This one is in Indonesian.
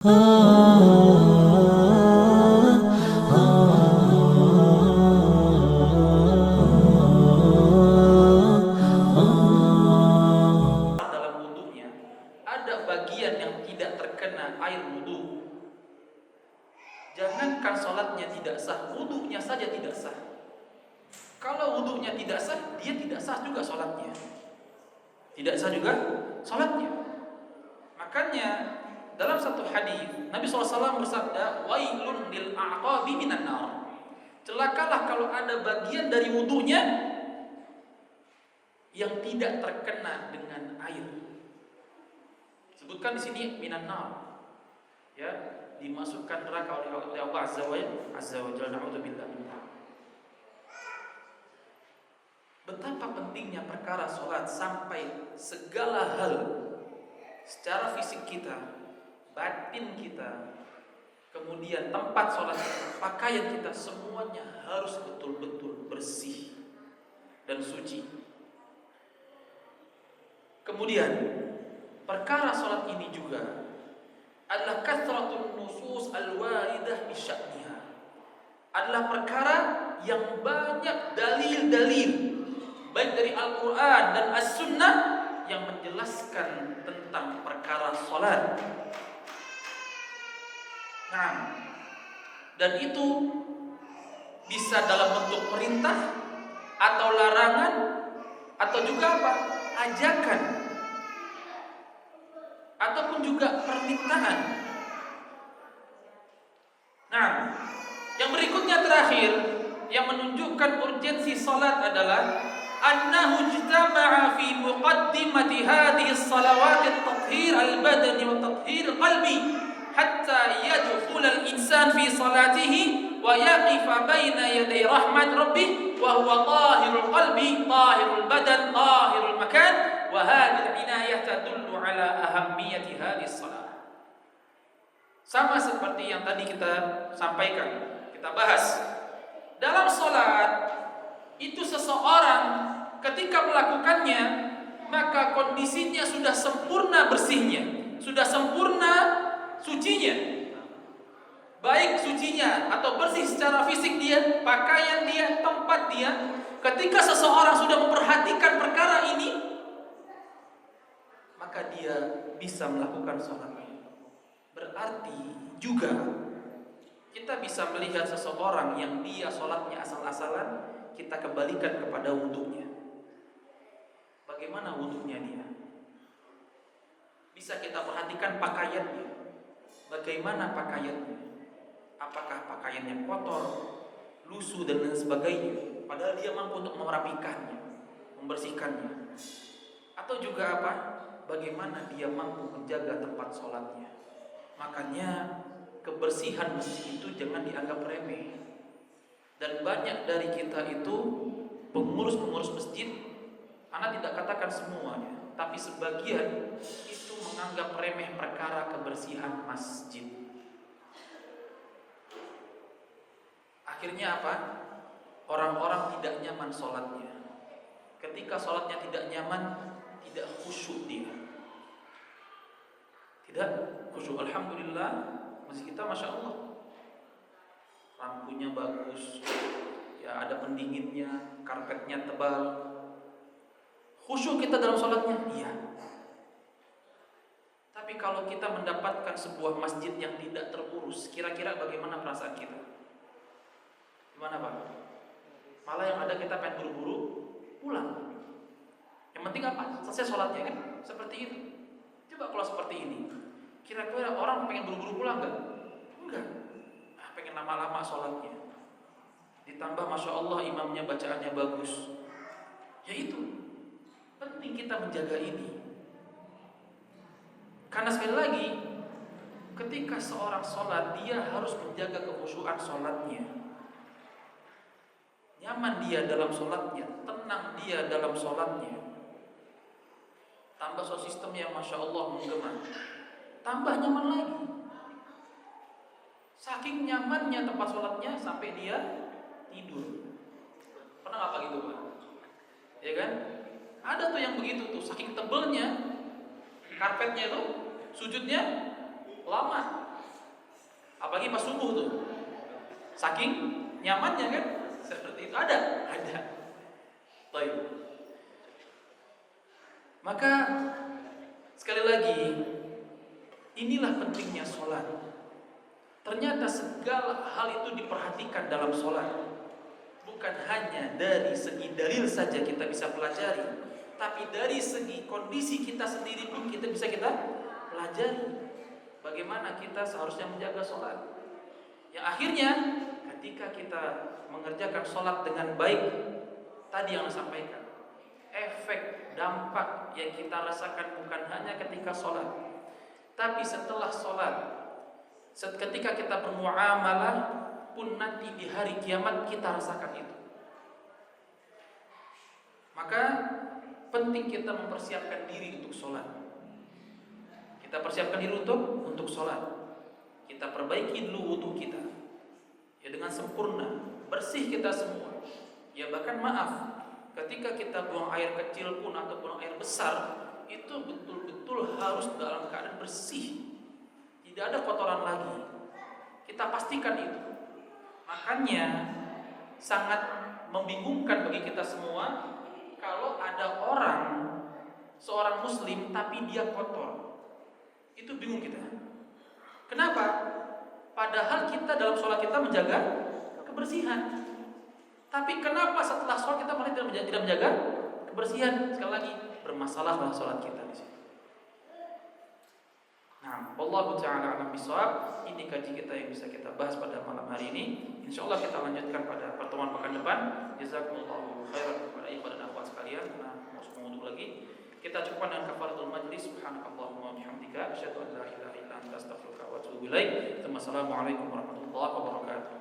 Dalam wudunya ada bagian yang tidak terkena air wudu. Jangankan sholatnya tidak sah, wudunya saja tidak sah. Kalau wudunya tidak sah, dia tidak sah juga sholatnya. Tidak sah juga sholatnya. Makanya dalam satu hadis Nabi SAW bersabda, "Wailun lil a'qabi minan nar." Celakalah kalau ada bagian dari wudunya yang tidak terkena dengan air. Sebutkan di sini minan nar. Ya, dimasukkan neraka oleh Allah Azza wa Jalla. Na'udzubillah. Betapa pentingnya perkara sholat sampai segala hal secara fisik kita, batin kita, kemudian tempat sholat kita, pakaian kita, semuanya harus betul-betul bersih dan suci. Kemudian perkara sholat ini juga adalah kathratul nusus al-waridah bi sya'niha. Adalah perkara yang banyak dalil-dalil baik dari Al-Quran dan As-Sunnah yang menjelaskan tentang perkara sholat. Nah, dan itu bisa dalam bentuk perintah atau larangan atau juga apa? Ajakan ataupun juga permintaan. Nah, yang berikutnya terakhir yang menunjukkan urgensi salat adalah annahu ijtama'a fi muqaddimati hadhihi as-salawat at-tathhir al-badani wa tathhir al-qalbi hatta yadkhul al-insan fi salatihi wa yaqifa baina yaday rahmat rabbih wa huwa tahirul qalbi, tahirul badan, tahirul makan, wa hadhihi al-inayah tadullu ala ahammiyati hadhihi as-salah. Sama seperti yang tadi kita sampaikan, kita bahas. Dalam salat itu seseorang ketika melakukannya maka kondisinya sudah sempurna bersihnya, sudah sempurna sucinya. Baik sucinya atau bersih secara fisik dia, pakaian dia, tempat dia. Ketika seseorang sudah memperhatikan perkara ini, maka dia bisa melakukan salat. Berarti juga kita bisa melihat seseorang yang dia sholatnya asal-asalan, kita kembalikan kepada wudunya. Bagaimana wudunya dia? Bisa kita perhatikan pakaiannya. Bagaimana pakaiannya? Apakah pakaiannya kotor, lusuh dan lain sebagainya? Padahal dia mampu untuk merapikannya, membersihkannya. Atau juga apa? Bagaimana dia mampu menjaga tempat sholatnya? Makanya kebersihan masjid itu jangan dianggap remeh. Dan banyak dari kita itu pengurus-pengurus masjid, anak tidak katakan semuanya, tapi sebagian itu menganggap remeh perkara kebersihan masjid. Akhirnya apa? Orang-orang tidak nyaman sholatnya. Ketika sholatnya tidak nyaman, tidak khusyuk dia. Tidak khusyuk. Alhamdulillah masjid kita Masya Allah, lampunya bagus, ya ada pendinginnya, karpetnya tebal. Khusyuk kita dalam sholatnya? Iya. Tapi kalau kita mendapatkan sebuah masjid yang tidak terurus, kira-kira bagaimana perasaan kita? Gimana Pak? Malah yang ada kita pengen buru-buru pulang. Yang penting apa? Selesai sholatnya kan? Seperti itu. Coba kalau seperti ini, kira-kira orang pengen buru-buru pulang nggak? Enggak. Pengen lama-lama sholatnya. Ditambah Masya Allah imamnya bacaannya bagus. Ya itu, penting kita menjaga ini. Karena sekali lagi, ketika seorang sholat, dia harus menjaga kekhusyuan sholatnya. Nyaman dia dalam sholatnya, tenang dia dalam sholatnya. Tambah sound system yang Masya Allah menggema, tambah nyaman lagi. Saking nyamannya tempat sholatnya sampai dia tidur. Pernah nggak gitu Pak? Ya kan? Ada tuh yang begitu tuh, saking tebelnya karpetnya itu, sujudnya lama. apalagi pas subuh tuh. Saking nyamannya kan, seperti itu ada. Baik. Maka sekali lagi, inilah pentingnya sholat. Ternyata segala hal itu diperhatikan dalam sholat. Bukan hanya dari segi dalil saja kita bisa pelajari, tapi dari segi kondisi kita sendiri pun kita bisa pelajari. Bagaimana kita seharusnya menjaga sholat. Yang akhirnya ketika kita mengerjakan sholat dengan baik, tadi yang saya sampaikan, efek dampak yang kita rasakan bukan hanya ketika sholat, tapi setelah sholat, ketika kita bermuamalah pun nanti di hari kiamat kita rasakan itu. Maka penting kita mempersiapkan diri untuk sholat. Kita persiapkan diri untuk sholat. Kita perbaiki dulu wudu kita, ya dengan sempurna, bersih kita semua. Ya bahkan maaf, ketika kita buang air kecil pun atau buang air besar, itu betul-betul harus dalam keadaan bersih, tidak ada kotoran lagi. Kita pastikan itu. Makanya sangat membingungkan bagi kita semua kalau ada seorang muslim tapi dia kotor. Itu bingung kita. Kenapa? Padahal kita dalam sholat kita menjaga kebersihan. Tapi kenapa setelah sholat kita malah tidak menjaga kebersihan? Sekali lagi, bermasalahlah sholat kita di sini. Nah, wallahu ta'ala a'lam bishawab. Ini kaji kita yang bisa kita bahas pada malam hari ini. Insyaallah kita lanjutkan pada pertemuan pekan depan. Jazakumullahu khairan kepada ikhwan dan akhwat sekalian. Nah, mau ngomong lagi. Kita cukupkan dengan kafaratul majlis. Subhanakallahumma wa bihamdika asyhadu an la ilaha illa anta astaghfiruka wa atubu ilaik. Assalamualaikum warahmatullahi wabarakatuh.